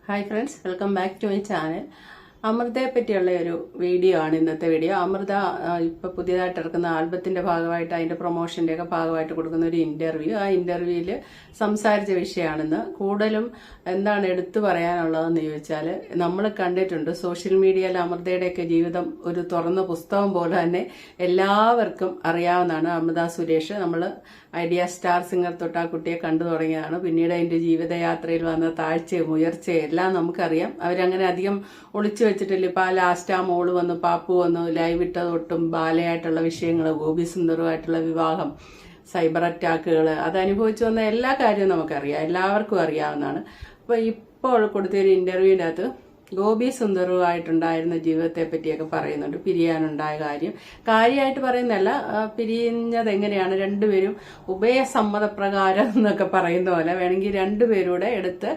Hi friends, welcome back to my channel. അമൃതയെ പറ്റിയുള്ള ഒരു വീഡിയോ ആണ് ഇന്നത്തെ വീഡിയോ. അമൃത ഇപ്പോൾ പുതിയതായിട്ട് ഇറക്കുന്ന ആൽബത്തിൻ്റെ ഭാഗമായിട്ട് അതിൻ്റെ പ്രൊമോഷൻ്റെയൊക്കെ ഭാഗമായിട്ട് കൊടുക്കുന്ന ഒരു ഇൻ്റർവ്യൂ. ആ ഇൻ്റർവ്യൂവിൽ സംസാരിച്ച വിഷയമാണെന്ന്. കൂടുതലും എന്താണ് എടുത്തു പറയാനുള്ളതെന്ന് ചോദിച്ചാൽ, നമ്മൾ കണ്ടിട്ടുണ്ട് സോഷ്യൽ മീഡിയയിൽ അമൃതയുടെയൊക്കെ ജീവിതം ഒരു തുറന്ന പുസ്തകം പോലെ തന്നെ എല്ലാവർക്കും അറിയാവുന്നതാണ്. അമൃത സുരേഷ് നമ്മൾ ഐഡിയ സ്റ്റാർ സിംഗർ തൊട്ട് ആ കുട്ടിയെ കണ്ടു തുടങ്ങിയതാണ്. പിന്നീട് അതിൻ്റെ ജീവിതയാത്രയിൽ വന്ന താഴ്ചയും ഉയർച്ചയും എല്ലാം നമുക്കറിയാം. അവരങ്ങനെ അധികം ഒളിച്ചു വെച്ചിട്ടില്ല. ഇപ്പം ആ ലാസ്റ്റ് ആ മോള് വന്നു, പാപ്പു വന്നു, ലൈവ് ഇട്ടതൊട്ടും ബാലയായിട്ടുള്ള വിഷയങ്ങൾ, ഗോപി സുന്ദറുമായിട്ടുള്ള വിവാഹം, സൈബർ അറ്റാക്കുകൾ, അത് അനുഭവിച്ചു വന്ന എല്ലാ കാര്യവും നമുക്കറിയാം, എല്ലാവർക്കും അറിയാവുന്നതാണ്. അപ്പോൾ ഇപ്പോൾ കൊടുത്തൊരു ഇൻ്റർവ്യൂവിൻ്റെ അകത്ത് ഗോപി സുന്ദറുമായിട്ടുണ്ടായിരുന്ന ജീവിതത്തെ പറ്റിയൊക്കെ പറയുന്നുണ്ട്. പിരിയാനുണ്ടായ കാര്യമായിട്ട് പറയുന്നതല്ല, പിരിഞ്ഞത് എങ്ങനെയാണ്, രണ്ടുപേരും ഉഭയസമ്മതപ്രകാരം എന്നൊക്കെ പറയുന്ന പോലെ വേണമെങ്കിൽ രണ്ടുപേരൂടെ എടുത്ത്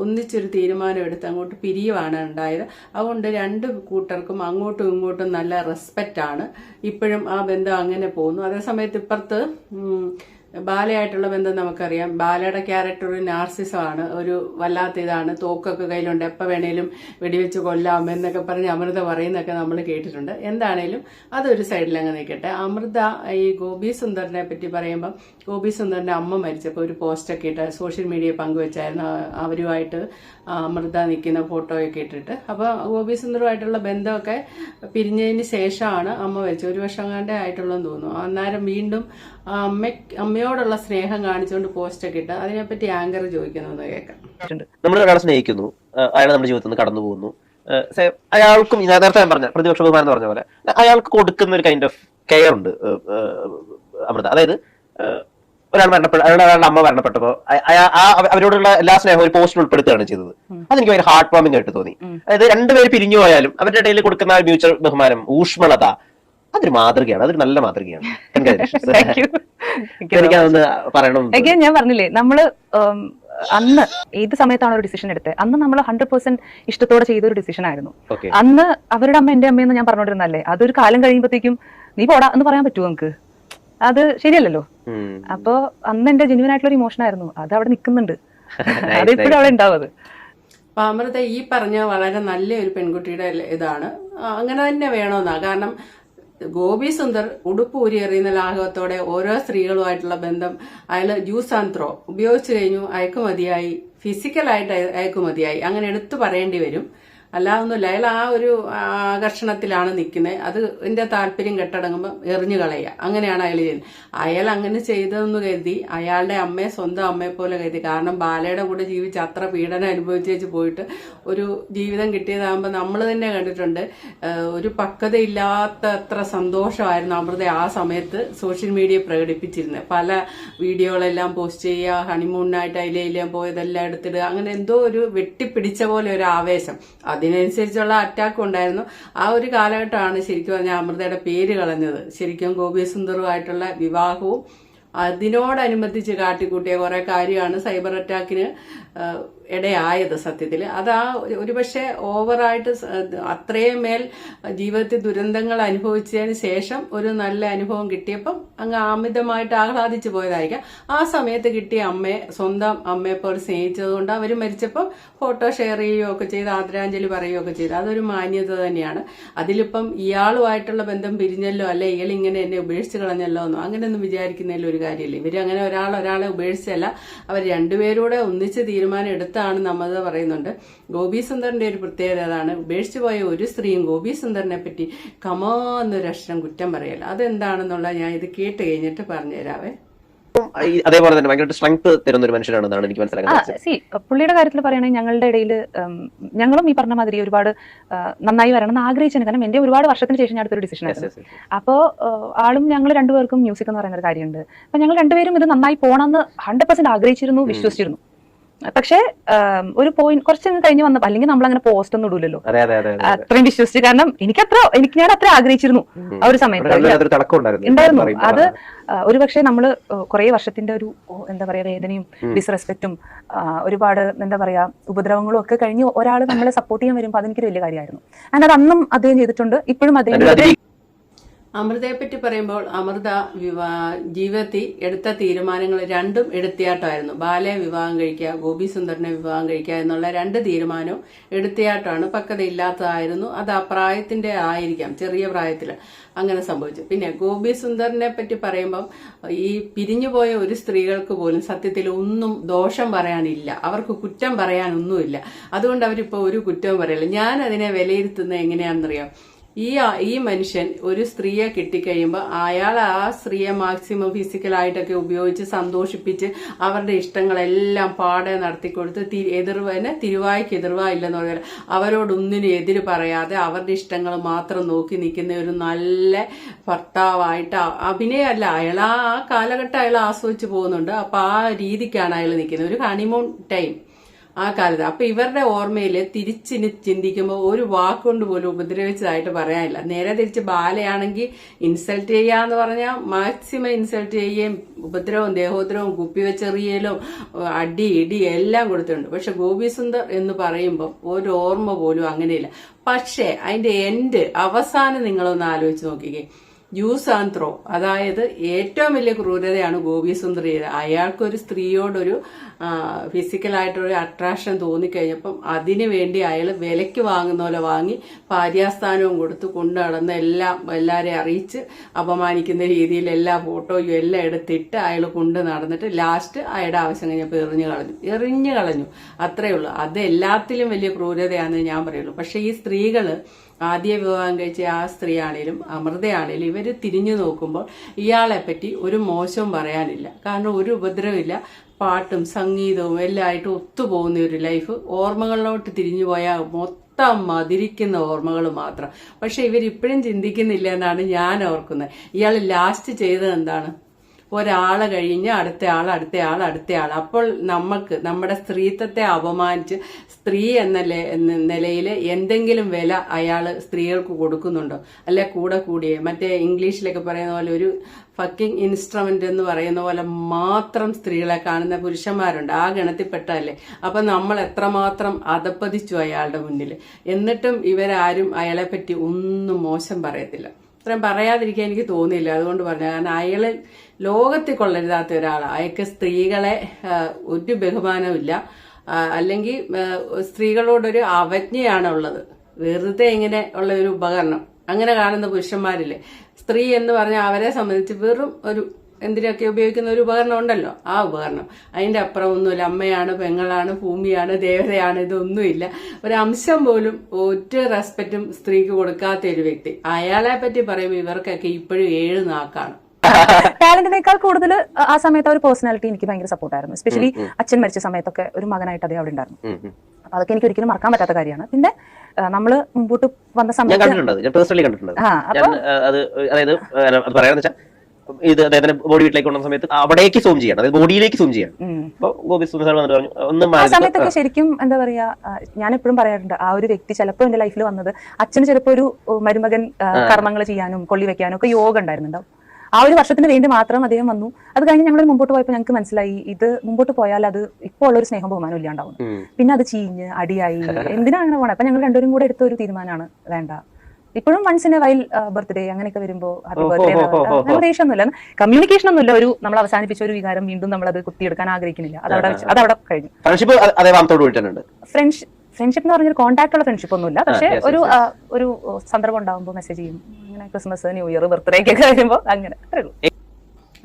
ഒന്നിച്ചൊരു തീരുമാനം എടുത്ത് അങ്ങോട്ട് പിരിയുവാണ് ഉണ്ടായത്. അതുകൊണ്ട് രണ്ട് കൂട്ടർക്കും അങ്ങോട്ടും ഇങ്ങോട്ടും നല്ല റെസ്പെക്റ്റാണ്. ഇപ്പോഴും ആ ബന്ധം അങ്ങനെ പോകുന്നു. അതേസമയത്ത് ഇപ്പുറത്ത് ബാലയായിട്ടുള്ള ബന്ധം നമുക്കറിയാം. ബാലയുടെ ക്യാരക്ടർ ഒരു നാർസിസമാണ്, ഒരു വല്ലാത്ത ഇതാണ്. തോക്കൊക്കെ കയ്യിലുണ്ട്, എപ്പോൾ വേണേലും വെടിവെച്ച് കൊല്ലാം എന്നൊക്കെ പറഞ്ഞ് അമൃത പറയുന്നൊക്കെ നമ്മൾ കേട്ടിട്ടുണ്ട്. എന്താണേലും അതൊരു സൈഡിൽ അങ്ങ് നിൽക്കട്ടെ. അമൃത ഈ ഗോപി സുന്ദറിനെ പറ്റി പറയുമ്പം, ഗോപി സുന്ദറിന്റെ അമ്മ മരിച്ചപ്പോൾ ഒരു പോസ്റ്റൊക്കെ ഇട്ട് സോഷ്യൽ മീഡിയ പങ്കുവെച്ചായിരുന്നു. അവരുമായിട്ട് അമൃത നിൽക്കുന്ന ഫോട്ടോയൊക്കെ ഇട്ടിട്ട്. അപ്പോൾ ഗോപി സുന്ദറുമായിട്ടുള്ള ബന്ധമൊക്കെ പിരിഞ്ഞതിന് ശേഷമാണ് അമ്മ മരിച്ചത്. ഒരു വർഷം കണ്ടേ ആയിട്ടുള്ളതെന്ന് തോന്നുന്നു. അന്നേരം വീണ്ടും അമ്മയോടുള്ള സ്നേഹം കാണിച്ചുകൊണ്ട് പോസ്റ്റൊക്കെ ഇട്ട് അതിനെപ്പറ്റി ആങ്കർ ചോദിക്കുന്നു കേൾക്കാം. നമ്മൾ ഒരാളെ സ്നേഹിക്കുന്നു, അയാൾ നമ്മുടെ ജീവിതത്തിൽ നിന്ന് കടന്നു പോകുന്നു. അയാൾക്കും നേരത്തെ ഞാൻ പറഞ്ഞ പ്രതിപക്ഷ ബഹുമാനം എന്ന് പറഞ്ഞ പോലെ അയാൾക്ക് കൊടുക്കുന്ന ഒരു കൈൻഡ് ഓഫ് കെയർ ഉണ്ട് അമൃത. അതായത് ഒരാൾ അയാളുടെ അമ്മ മരണപ്പെട്ടപ്പോ അവരോടുള്ള എല്ലാ സ്നേഹവും ഒരു പോസ്റ്റിൽ ഉൾപ്പെടുത്തുകയാണ് ചെയ്തത്. അതെനിക്ക് ഭയങ്കര ഹാർട്ട് വാമിംഗ് ആയിട്ട് തോന്നി. അതായത് രണ്ടുപേര് പിരിഞ്ഞു പോയാലും അവരുടെ ഇടയിൽ കൊടുക്കുന്ന മ്യൂച്വൽ ബഹുമാനം, ഊഷ്മളത, അതൊരു മാതൃകയാണ്. അതൊരു നല്ല മാതൃകയാണ്. എനിക്കതൊന്ന് പറയണം. ഞാൻ പറഞ്ഞില്ലേ, നമ്മള് അന്ന് ഏത് സമയത്താണ് ഒരു ഡിസിഷൻ എടുത്തത്, അന്ന് നമ്മൾ 100% ഇഷ്ടത്തോടെ ചെയ്തൊരു ഡിസിഷൻ ആയിരുന്നു. അന്ന് അവരുടെ അമ്മ എന്റെ അമ്മയെന്ന് ഞാൻ പറഞ്ഞോണ്ടിരുന്നല്ലേ, അതൊരു കാലം കഴിയുമ്പോഴത്തേക്കും നീ പോടാ എന്ന് പറയാൻ പറ്റുമോ നമുക്ക്? അത് ശരിയല്ലല്ലോ. അപ്പൊ അന്ന് എന്റെ ജെന്യുവൻ ആയിട്ടുള്ള ഇമോഷൻ ആയിരുന്നു, അത് അവിടെ നിൽക്കുന്നുണ്ട്, അതിപ്പോഴും അവിടെ ഉണ്ടാവും. അപ്പൊ അമൃത ഈ പറഞ്ഞ വളരെ നല്ലൊരു പെൺകുട്ടിയുടെ ഇതാണ്, അങ്ങനെ തന്നെ വേണമെന്നാ. കാരണം ഗോപി സുന്ദർ ഉടുപ്പ് ഊരി എറിയുന്ന ലാഘവത്തോടെ ഓരോ സ്ത്രീകളുമായിട്ടുള്ള ബന്ധം അയാൾ ജ്യൂസ് ആൻഡ് ത്രോ ഉപയോഗിച്ചു കഴിഞ്ഞു, അയക്കുമതിയായി, ഫിസിക്കലായിട്ട് അയക്കുമതിയായി, അങ്ങനെ എടുത്തു പറയേണ്ടി വരും. അല്ലാതൊന്നുമില്ല. അയാൾ ആ ഒരു ആകർഷണത്തിലാണ് നിൽക്കുന്നത്. അത് എന്റെ താല്പര്യം കെട്ടടങ്ങുമ്പോൾ എറിഞ്ഞു കളയുക, അങ്ങനെയാണ് അയാൾ ചെയ്യുന്നത്. അയാൾ അങ്ങനെ ചെയ്തതെന്ന് കരുതി അയാളുടെ അമ്മയെ സ്വന്തം അമ്മയെ പോലെ കരുതി. കാരണം ബാലയുടെ കൂടെ ജീവിച്ച് അത്ര പീഡനം അനുഭവിച്ചേച്ച് പോയിട്ട് ഒരു ജീവിതം കിട്ടിയതാകുമ്പോൾ നമ്മൾ തന്നെ കണ്ടിട്ടുണ്ട്. ഒരു പക്വതയില്ലാത്ത അത്ര സന്തോഷമായിരുന്നു അമൃത ആ സമയത്ത് സോഷ്യൽ മീഡിയ പ്രകടിപ്പിച്ചിരുന്നത്. പല വീഡിയോകളെല്ലാം പോസ്റ്റ് ചെയ്യുക, ഹണിമൂണിനായിട്ട് അതിലെല്ലാം പോയതെല്ലാം എടുത്തിടുക, അങ്ങനെ എന്തോ ഒരു വെട്ടിപ്പിടിച്ച പോലെ ഒരു ആവേശം, അതിനനുസരിച്ചുള്ള അറ്റാക്കും ഉണ്ടായിരുന്നു. ആ ഒരു കാലഘട്ടമാണ് ശരിക്കും പറഞ്ഞാൽ അമൃതയുടെ പേര് കളഞ്ഞത്. ശരിക്കും ഗോപി സുന്ദറുമായിട്ടുള്ള വിവാഹവും അതിനോടനുബന്ധിച്ച് കാട്ടിക്കൂട്ടിയ കുറെ കാര്യമാണ് സൈബർ അറ്റാക്കിന് ഇടയായത്. സത്യത്തിൽ അതാ ഒരുപക്ഷെ ഓവറായിട്ട് അത്രയും മേൽ ജീവിതത്തിൽ ദുരന്തങ്ങൾ അനുഭവിച്ചതിന് ശേഷം ഒരു നല്ല അനുഭവം കിട്ടിയപ്പം അങ്ങ് അമിതമായിട്ട് ആഹ്ലാദിച്ചു പോയതായിരിക്കാം. ആ സമയത്ത് കിട്ടിയ അമ്മയെ സ്വന്തം അമ്മയെപ്പോലെ സ്നേഹിച്ചതുകൊണ്ട് അവർ മരിച്ചപ്പം ഫോട്ടോ ഷെയർ ചെയ്യുകയൊക്കെ ചെയ്ത് ആദരാഞ്ജലി പറയുകയൊക്കെ ചെയ്ത് അതൊരു മാന്യത തന്നെയാണ്. അതിലിപ്പം ഇയാളുമായിട്ടുള്ള ബന്ധം പിരിഞ്ഞല്ലോ, അല്ലെ ഇയാൾ ഇങ്ങനെ എന്നെ ഉപേക്ഷിച്ച് കളഞ്ഞല്ലോ എന്നോ അങ്ങനെയൊന്നും വിചാരിക്കുന്നതിൽ ഒരു കാര്യമില്ല. ഇവരങ്ങനെ ഒരാളെ ഉപേക്ഷിച്ചല്ല, അവർ രണ്ടുപേരൂടെ ഒന്നിച്ച് തീരുമാനം എടുത്താണെന്ന് നമ്മൾ പറയുന്നുണ്ട്. ഗോപി സുന്ദറിന്റെ ഒരു പ്രത്യേകത അതാണ്, ഉപേക്ഷിച്ചു പോയ ഒരു സ്ത്രീയും ഗോപി സുന്ദറിനെ പറ്റി കമാന്നൊരു അക്ഷരം കുറ്റം പറയല്ല. അതെന്താണെന്നുള്ള ഞാൻ ഇത് കേട്ട് കഴിഞ്ഞിട്ട് പറഞ്ഞുതരാവേ. അതേപോലെ തന്നെ ഭയങ്കര സ്ട്രെങ്ത് തരുന്ന ഒരു മനുഷ്യനാണെന്നാണ് എനിക്ക് മനസ്സിലാക്കുന്നത്. പുള്ളിയുടെ കാര്യത്തിൽ പറയുകയാണെങ്കിൽ ഞങ്ങളുടെ ഇടയിൽ ഞങ്ങളും ഈ പറഞ്ഞ മാതിരി ഒരുപാട് നന്നായി വരണം എന്ന് ആഗ്രഹിച്ചു. കാരണം എന്റെ ഒരുപാട് വർഷത്തിന് ശേഷം ഞാൻ അടുത്തൊരു ഡിസിഷൻ ആയിരുന്നു. അപ്പോൾ ആളും ഞങ്ങൾ രണ്ടുപേർക്കും മ്യൂസിക് എന്ന് പറയുന്ന ഒരു കാര്യമുണ്ട്. അപ്പൊ ഞങ്ങൾ രണ്ടുപേരും ഇത് നന്നായി പോകണമെന്ന് 100% ആഗ്രഹിച്ചിരുന്നു, വിശ്വസിച്ചിരുന്നു. പക്ഷെ ഒരു പോയിന്റ് കുറച്ച് കഴിഞ്ഞ് വന്നപ്പോ, അല്ലെങ്കിൽ നമ്മൾ അങ്ങനെ പോസ്റ്റ് ഒന്നും ഇടൂലല്ലോ, അത്രയും വിശ്വസിച്ച്. കാരണം ഞാൻ അത്ര ആഗ്രഹിച്ചിരുന്നു ആ ഒരു സമയത്ത് ഉണ്ടായിരുന്നു. അത് ഒരുപക്ഷെ നമ്മള് കുറെ വർഷത്തിന്റെ ഒരു എന്താ പറയാ വേദനയും ഡിസ്റെസ്പെക്റ്റും ഒരുപാട് എന്താ പറയാ ഉപദ്രവങ്ങളും ഒക്കെ കഴിഞ്ഞ് ഒരാൾ നമ്മളെ സപ്പോർട്ട് ചെയ്യാൻ വരുമ്പോൾ അതെനിക്കൊരു വലിയ കാര്യമായിരുന്നു. അത് അന്നും അദ്ദേഹം ചെയ്തിട്ടുണ്ട്, ഇപ്പോഴും അദ്ദേഹം അമൃതയെ പറ്റി പറയുമ്പോൾ അമൃത ജീവിതത്തിൽ എടുത്ത തീരുമാനങ്ങൾ രണ്ടും എടുത്തിയാട്ടമായിരുന്നു. ബാലയെ വിവാഹം കഴിക്കുക, ഗോപി സുന്ദറിനെ വിവാഹം കഴിക്കുക എന്നുള്ള രണ്ട് തീരുമാനവും എടുത്തിയാട്ടമാണ്. പക്വതയില്ലാത്തതായിരുന്നു. അത് ആ പ്രായത്തിന്റെ ആയിരിക്കാം, ചെറിയ പ്രായത്തിൽ അങ്ങനെ സംഭവിച്ചു. പിന്നെ ഗോപി സുന്ദറിനെ പറ്റി പറയുമ്പം ഈ പിരിഞ്ഞുപോയ ഒരു സ്ത്രീകൾക്ക് പോലും സത്യത്തിൽ ഒന്നും ദോഷം പറയാനില്ല, അവർക്ക് കുറ്റം പറയാനൊന്നുമില്ല. അതുകൊണ്ട് അവരിപ്പോ ഒരു കുറ്റവും പറയില്ല. ഞാൻ അതിനെ വിലയിരുത്തുന്നത് എങ്ങനെയാണെന്നറിയാം. ഈ മനുഷ്യൻ ഒരു സ്ത്രീയെ കിട്ടിക്കഴിയുമ്പോൾ അയാൾ ആ സ്ത്രീയെ മാക്സിമം ഫിസിക്കലായിട്ടൊക്കെ ഉപയോഗിച്ച് സന്തോഷിപ്പിച്ച് അവരുടെ ഇഷ്ടങ്ങളെല്ലാം പാടെ നടത്തിക്കൊടുത്ത് തിരുവായ്ക്ക് എതിർവായില്ലെന്ന് പറഞ്ഞാൽ അവരോടൊന്നിനും എതിര് പറയാതെ അവരുടെ ഇഷ്ടങ്ങൾ മാത്രം നോക്കി നിൽക്കുന്ന ഒരു നല്ല ഭർത്താവായിട്ട് അഭിനയമല്ല, അയാൾ ആ കാലഘട്ടം അയാൾ ആസ്വദിച്ച് പോകുന്നുണ്ട്. അപ്പൊ ആ രീതിക്കാണ് അയാൾ നിൽക്കുന്നത്, ഒരു ഹണിമൂൺ ടൈം ആ കാലത്ത്. അപ്പൊ ഇവരുടെ ഓർമ്മയിൽ തിരിച്ചിനി ചിന്തിക്കുമ്പോൾ ഒരു വാക്കുകൊണ്ട് പോലും ഉപദ്രവിച്ചതായിട്ട് പറയാനില്ല. നേരെ തിരിച്ച് ബാലയാണെങ്കിൽ ഇൻസൾട്ട് ചെയ്യാന്ന് പറഞ്ഞാൽ മാക്സിമം ഇൻസൾട്ട് ചെയ്യുകയും ഉപദ്രവവും ദേഹോദ്രവവും കുപ്പിവെച്ചെറിയലും അടി ഇടി എല്ലാം കൊടുത്തിട്ടുണ്ട്. പക്ഷെ ഗോപി സുന്ദർ എന്ന് പറയുമ്പോൾ ഒരു ഓർമ്മ പോലും അങ്ങനെയില്ല. പക്ഷെ അതിന്റെ അവസാനം നിങ്ങളൊന്ന് ആലോചിച്ച് നോക്കിക്കേ. യൂസ് ആൻഡ് ത്രോ, അതായത് ഏറ്റവും വലിയ ക്രൂരതയാണ് ഗോപി സുന്ദർ ചെയ്തത്. അയാൾക്കൊരു സ്ത്രീയോടൊരു ഫിസിക്കലായിട്ടൊരു അട്രാക്ഷൻ തോന്നിക്കഴിഞ്ഞപ്പം അതിനു വേണ്ടി അയാൾ വിലയ്ക്ക് വാങ്ങുന്ന പോലെ വാങ്ങി ഭാര്യാസ്ഥാനവും കൊടുത്ത് കൊണ്ടു നടന്ന് എല്ലാരെയും അറിയിച്ച് അപമാനിക്കുന്ന രീതിയിൽ എല്ലാ ഫോട്ടോയും എല്ലാം എടുത്തിട്ട് അയാൾ കൊണ്ട് നടന്നിട്ട് ലാസ്റ്റ് അയാളുടെ ആവശ്യം കഴിഞ്ഞപ്പോൾ എറിഞ്ഞു കളഞ്ഞു. അത്രയേ ഉള്ളൂ. അത് എല്ലാത്തിലും വലിയ ക്രൂരതയാണെന്ന് ഞാൻ പറയുള്ളൂ. പക്ഷെ ഈ സ്ത്രീകള് ആദ്യ വിവാഹം കഴിച്ച ആ സ്ത്രീ ആണേലും അമൃതയാണേലും ഇവര് തിരിഞ്ഞു നോക്കുമ്പോൾ ഇയാളെ പറ്റി ഒരു മോശവും പറയാനില്ല. കാരണം ഒരു ഉപദ്രവമില്ല, പാട്ടും സംഗീതവും എല്ലായിട്ട് ഒത്തുപോകുന്ന ഒരു ലൈഫ്. ഓർമ്മകളിലോട്ട് തിരിഞ്ഞു പോയാൽ മൊത്തം മതിരിക്കുന്ന ഓർമ്മകൾ മാത്രം. പക്ഷെ ഇവരിപ്പോഴും ചിന്തിക്കുന്നില്ല എന്നാണ് ഞാൻ ഓർക്കുന്നത്. ഇയാൾ ലാസ്റ്റ് ചെയ്തത് എന്താണ്? ഒരാളെ കഴിഞ്ഞ് അടുത്തയാൾ. അപ്പോൾ നമുക്ക് നമ്മുടെ സ്ത്രീത്വത്തെ അപമാനിച്ച് സ്ത്രീ എന്ന നിലയിൽ എന്തെങ്കിലും വില അയാൾ സ്ത്രീകൾക്ക് കൊടുക്കുന്നുണ്ടോ? അല്ലെ കൂടിയേ മറ്റേ ഇംഗ്ലീഷിലൊക്കെ പറയുന്ന പോലെ ഒരു ഫക്കിംഗ് ഇൻസ്ട്രുമെന്റ് എന്ന് പറയുന്ന പോലെ മാത്രം സ്ത്രീകളെ കാണുന്ന പുരുഷന്മാരുണ്ട്. ആ ഗണത്തിൽപ്പെട്ടല്ലേ. അപ്പൊ നമ്മൾ എത്രമാത്രം അധപ്പതിച്ചു അയാളുടെ മുന്നിൽ. എന്നിട്ടും ഇവരാരും അയാളെ പറ്റി ഒന്നും മോശം പറയത്തില്ല. ഇത്രയും പറയാതിരിക്കാൻ എനിക്ക് തോന്നിയില്ല, അതുകൊണ്ട് പറഞ്ഞു. കാരണം അയാള് ലോകത്തിൽ കൊള്ളരുതാത്ത ഒരാളാണ്. അയാൾക്ക് സ്ത്രീകളെ ഒരു ബഹുമാനമില്ല, അല്ലെങ്കിൽ സ്ത്രീകളോടൊരു അവജ്ഞയാണ് ഉള്ളത്. വെറുതെ ഇങ്ങനെ ഉള്ള ഒരു ഉപകരണം അങ്ങനെ കാണുന്ന പുരുഷന്മാരില്ലേ. സ്ത്രീ എന്ന് പറഞ്ഞാൽ അവരെ സംബന്ധിച്ച് വെറും ഒരു എന്തിനൊക്കെ ഉപയോഗിക്കുന്ന ഒരു ഉപകരണം ഉണ്ടല്ലോ, ആ ഉപകരണം. അതിന്റെ അപ്പുറം ഒന്നുമില്ല. അമ്മയാണ്, പെങ്ങളാണ്, ഭൂമിയാണ്, ദേവതയാണ്, ഇതൊന്നുമില്ല. ഒരു അംശം പോലും ഒരു റെസ്പെക്റ്റും സ്ത്രീക്ക് കൊടുക്കാത്ത ഒരു വ്യക്തി. അയാളെ പറ്റി പറയുമ്പോൾ ഇവർക്കൊക്കെ ഇപ്പോഴും 7 നാക്കാണ്. ടാലന്റിനേക്കാൾ കൂടുതൽ ആ സമയത്ത് ഒരു പേഴ്സണാലിറ്റി എനിക്ക് ഭയങ്കര സപ്പോർട്ടായിരുന്നു. എസ്പെഷ്യലി അച്ഛൻ മരിച്ച സമയത്തൊക്കെ ഒരു മകനായിട്ട് അതേ അവിടെ ഉണ്ടായിരുന്നു. അപ്പൊ അതൊക്കെ എനിക്ക് ഒരിക്കലും മറക്കാൻ പറ്റാത്ത കാര്യമാണ്. പിന്നെ നമ്മള് മുമ്പോട്ട് വന്ന സമയത്ത് ഇത് അദ്ദേഹത്തിന്റെ ബോഡി വീട്ടിലേക്ക് കൊണ്ടുവന്ന സമയത്ത് അവിടേക്ക് സൂം ചെയ്യണം, അതായത് ബോഡിയിലേക്ക് സൂം ചെയ്യണം. ആ സമയത്തൊക്കെ ശരിക്കും എന്താ പറയാ, ഞാൻ എപ്പോഴും പറയാറുണ്ട്, ആ ഒരു വ്യക്തി ചിലപ്പോൾ എന്റെ ലൈഫിൽ വന്നത് അച്ഛന് ചിലപ്പോൾ ഒരു മരുമകൻ കർമ്മങ്ങൾ ചെയ്യാനും കൊള്ളി വെക്കാനും ഒക്കെ യോഗ ഉണ്ടായിരുന്നുണ്ടാവും. ആ ഒരു വർഷത്തിന് വേണ്ടി മാത്രം അദ്ദേഹം വന്നു. അത് കഴിഞ്ഞ് ഞങ്ങൾ മുമ്പോട്ട് പോയപ്പോൾ ഞങ്ങൾക്ക് മനസ്സിലായി ഇത് മുമ്പോട്ട് പോയാൽ അത് ഇപ്പോൾ ഉള്ള ഒരു സ്നേഹം ബഹുമാനം ഇല്ലാണ്ടാവും. പിന്നെ അത് ചീഞ്ഞ് അടിയായി എന്തിനാ അങ്ങനെ പോണേ. അപ്പൊ ഞങ്ങൾ രണ്ടുപേരും കൂടെ എടുത്ത ഒരു തീരുമാനമാണ്, വേണ്ട. ഇപ്പോഴും once in a while birthday അങ്ങനെയൊക്കെ വരുമ്പോൾ ഹാപ്പി ബർത്ത്ഡേ ദേഷ്യമൊന്നുമില്ല, കമ്മ്യൂണിക്കേഷൻ ഒന്നുമില്ല. ഒരു നമ്മൾ അവസാനിപ്പിച്ച ഒരു വികാരം വീണ്ടും നമ്മൾ അത് കുത്തിയെടുക്കാൻ ആഗ്രഹിക്കുന്നില്ല. അതവിടെ കഴിഞ്ഞു. ഫ്രണ്ട്ഷിപ്പ് എന്ന് പറഞ്ഞൊരു കോൺടാക്ട് ഉള്ള ഫ്രണ്ട്ഷിപ്പ് ഒന്നുമില്ല. പക്ഷെ ഒരു സന്ദർഭം ഉണ്ടാകുമ്പോൾ മെസ്സേജ് ചെയ്യും. അങ്ങനെ ക്രിസ്മസ്, ന്യൂ ഇയർ, ബർത്ത്ഡേ ഒക്കെ വരുമ്പോൾ അങ്ങനെ അറിയുള്ളൂ.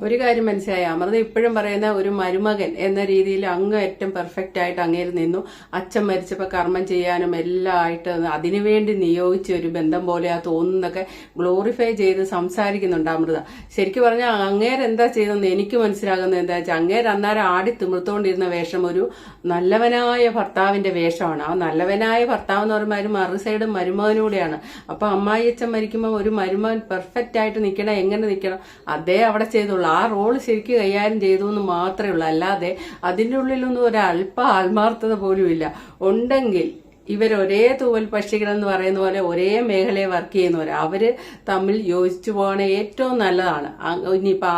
ഒരു കാര്യം മനസ്സിലായി, അമൃത ഇപ്പോഴും പറയുന്ന ഒരു മരുമകൻ എന്ന രീതിയിൽ അങ്ങേറ്റം പെർഫെക്റ്റ് ആയിട്ട് അങ്ങേര് നിന്നു. അച്ഛൻ മരിച്ചപ്പോൾ കർമ്മം ചെയ്യാനും എല്ലാം ആയിട്ട് അതിനുവേണ്ടി നിയോഗിച്ച ഒരു ബന്ധം പോലെയാ തോന്നുന്നൊക്കെ ഗ്ലോറിഫൈ ചെയ്ത് സംസാരിക്കുന്നുണ്ട് അമൃത. ശരിക്കും പറഞ്ഞാൽ അങ്ങേരെന്താ ചെയ്തെന്ന് എനിക്ക് മനസ്സിലാകുന്നത് എന്താ വെച്ചാൽ, അങ്ങേര് അന്നേരം ആടി തിമിർത്തുകൊണ്ടിരുന്ന വേഷം ഒരു നല്ലവനായ ഭർത്താവിന്റെ വേഷമാണ്. ആ നല്ലവനായ ഭർത്താവ് എന്ന് പറയുമ്പോൾ മറു സൈഡ് മരുമകനൂടെയാണ്. അപ്പൊ അമ്മായി അച്ഛൻ മരിക്കുമ്പോൾ ഒരു മരുമകൻ പെർഫെക്റ്റ് ആയിട്ട് നിൽക്കണം, എങ്ങനെ നിൽക്കണം അതേ അവിടെ ചെയ്തുള്ളൂ. ആ റോള് ശരിക്കും കൈകാര്യം ചെയ്തു എന്ന് മാത്രമേ ഉള്ളൂ. അല്ലാതെ അതിൻ്റെ ഉള്ളിലൊന്നും ഒരല്പ ആത്മാർത്ഥത പോലും ഇല്ല. ഉണ്ടെങ്കിൽ ഇവരൊരേ തൂവൽ പക്ഷികൾ എന്ന് പറയുന്ന പോലെ ഒരേ മേഖലയെ വർക്ക് ചെയ്യുന്നവർ, അവര് തമ്മിൽ യോജിച്ചു പോകണ ഏറ്റവും നല്ലതാണ്. ഇനിയിപ്പോൾ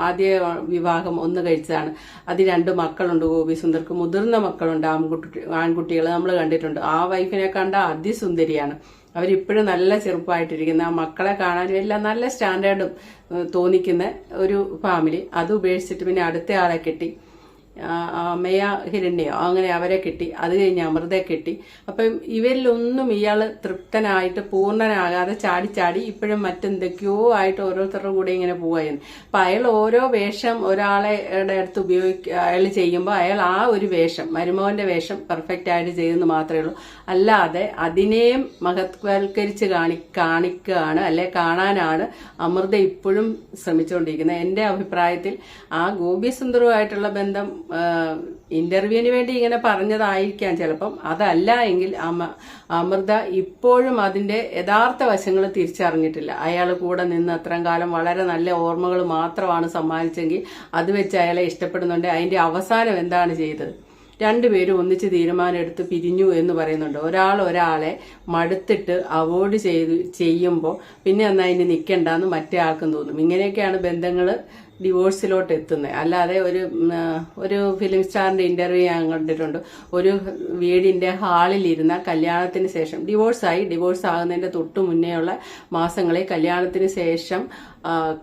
ആദ്യ വിവാഹം ഒന്ന് കഴിച്ചതാണ്. അത് 2 മക്കളുണ്ട്. ഗോപി സുന്ദർക്ക് മുതിർന്ന മക്കളുണ്ട്, ആൺകുട്ടികൾ നമ്മൾ കണ്ടിട്ടുണ്ട്. ആ വൈഫിനെ കണ്ട അതിസുന്ദരിയാണ്. അവരിപ്പോഴും നല്ല ചെറുപ്പമായിട്ടിരിക്കുന്ന ആ മക്കളെ കാണാനും എല്ലാം നല്ല സ്റ്റാൻഡേർഡും തോന്നിക്കുന്ന ഒരു ഫാമിലി. അത് ഉപേക്ഷിച്ചിട്ട് പിന്നെ അടുത്ത ആളെ കെട്ടി, മേയ ഹിരണ്യോ അങ്ങനെ അവരെ കിട്ടി. അത് കഴിഞ്ഞ് അമൃതയെ കിട്ടി. അപ്പം ഇവരിലൊന്നും ഇയാൾ തൃപ്തനായിട്ട് പൂർണ്ണനാകാതെ ചാടി ഇപ്പോഴും മറ്റെന്തൊക്കെയോ ആയിട്ട് ഓരോരുത്തരുടെ കൂടെ ഇങ്ങനെ പോവായിരുന്നു. അപ്പം അയാൾ ഓരോ വേഷം ഒരാളെ അടുത്ത് അയാൾ ചെയ്യുമ്പോൾ അയാൾ ആ ഒരു വേഷം, മരുമോന്റെ വേഷം പെർഫെക്റ്റ് ആയിട്ട് ചെയ്തെന്ന് മാത്രമേ ഉള്ളൂ. അല്ലാതെ അതിനെയും മഹത്വൽക്കരിച്ച് കാണിക്കുകയാണ്, അല്ലെ കാണാനാണ് അമൃത ഇപ്പോഴും ശ്രമിച്ചുകൊണ്ടിരിക്കുന്നത്. എൻ്റെ അഭിപ്രായത്തിൽ ആ ഗോപി സുന്ദറുമായിട്ടുള്ള ബന്ധം ഇന്റർവ്യൂവിന് വേണ്ടി ഇങ്ങനെ പറഞ്ഞതായിരിക്കാം ചിലപ്പം. അതല്ല എങ്കിൽ അമൃത ഇപ്പോഴും അതിന്റെ യഥാർത്ഥ വശങ്ങൾ തിരിച്ചറിഞ്ഞിട്ടില്ല. അയാൾ കൂടെ നിന്ന് അത്രയും കാലം വളരെ നല്ല ഓർമ്മകൾ മാത്രമാണ് സമ്മാനിച്ചെങ്കിൽ അത് വെച്ച് അയാളെ ഇഷ്ടപ്പെടുന്നുണ്ട്. അതിന്റെ അവസാനം എന്താണ് ചെയ്തത്? രണ്ടുപേരും ഒന്നിച്ച് തീരുമാനമെടുത്ത് പിരിഞ്ഞു എന്ന് പറയുന്നുണ്ട്. ഒരാളെ മടുത്തിട്ട് അവോയ്ഡ് ചെയ്യുമ്പോൾ പിന്നെ എന്നാ ഇനി നിൽക്കണ്ടെന്ന് മറ്റേ ആൾക്കും തോന്നും. ഇങ്ങനെയൊക്കെയാണ് ബന്ധങ്ങൾ ഡിവോഴ്സിലോട്ട് എത്തുന്നത്. അല്ലാതെ ഒരു ഫിലിം സ്റ്റാറിന്റെ ഇന്റർവ്യൂ ഞാൻ കണ്ടിട്ടുണ്ട്. ഒരു വീടിന്റെ ഹാളിലിരുന്ന കല്യാണത്തിന് ശേഷം ഡിവോഴ്സ് ആകുന്നതിന്റെ തൊട്ടു മുന്നേയുള്ള മാസങ്ങളിൽ കല്യാണത്തിന് ശേഷം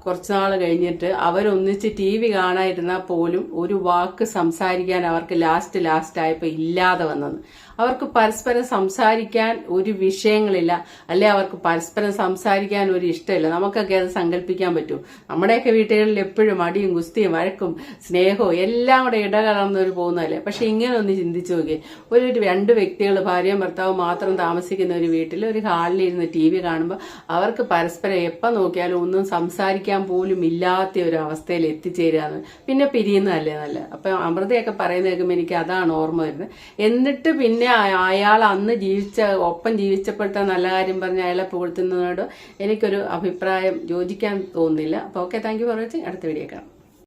കുറച്ചുനാൾ കഴിഞ്ഞിട്ട് അവരൊന്നിച്ച് TV കാണാതിരുന്നാൽ പോലും ഒരു വാക്ക് സംസാരിക്കാൻ അവർക്ക് ലാസ്റ്റ് ആയപ്പോൾ ഇല്ലാതെ വന്നത്. അവർക്ക് പരസ്പരം സംസാരിക്കാൻ ഒരു വിഷയങ്ങളില്ല, അല്ലെ അവർക്ക് പരസ്പരം സംസാരിക്കാൻ ഒരു ഇഷ്ടമില്ല. നമുക്കൊക്കെ അത് സങ്കല്പിക്കാൻ പറ്റും. നമ്മുടെയൊക്കെ വീട്ടുകളിൽ എപ്പോഴും അടിയും കുസ്തിയും വഴക്കും സ്നേഹവും എല്ലാം കൂടെ ഇടകലർന്നവർ പോകുന്നതല്ലേ. പക്ഷെ ഇങ്ങനെ ഒന്ന് ചിന്തിച്ചു നോക്കി, രണ്ട് വ്യക്തികൾ ഭാര്യയും ഭർത്താവും മാത്രം താമസിക്കുന്ന ഒരു വീട്ടിൽ ഒരു ഹാളിലിരുന്ന് TV കാണുമ്പോൾ അവർക്ക് പരസ്പരം എപ്പോൾ നോക്കിയാലും ഒന്നും സംസാരിക്കാൻ പോലും ഇല്ലാത്ത ഒരു അവസ്ഥയിൽ എത്തിച്ചേരാന്ന് പിന്നെ പിരിയുന്നതല്ലേ നല്ല. അപ്പൊ അമൃതയൊക്കെ പറയുന്ന കേൾക്കുമ്പോൾ എനിക്ക് അതാണ് ഓർമ്മ വരുന്നത്. എന്നിട്ട് പിന്നെ അയാൾ അന്ന് ഒപ്പം ജീവിച്ചപ്പോഴത്തെ നല്ല കാര്യം പറഞ്ഞ് അയാളെ പുകഴ്ത്തുന്നതിനോട് എനിക്കൊരു അഭിപ്രായം യോജിക്കാൻ തോന്നുന്നില്ല. അപ്പോൾ okay, thank you for watching. അടുത്ത വീഡിയോ കാണാം.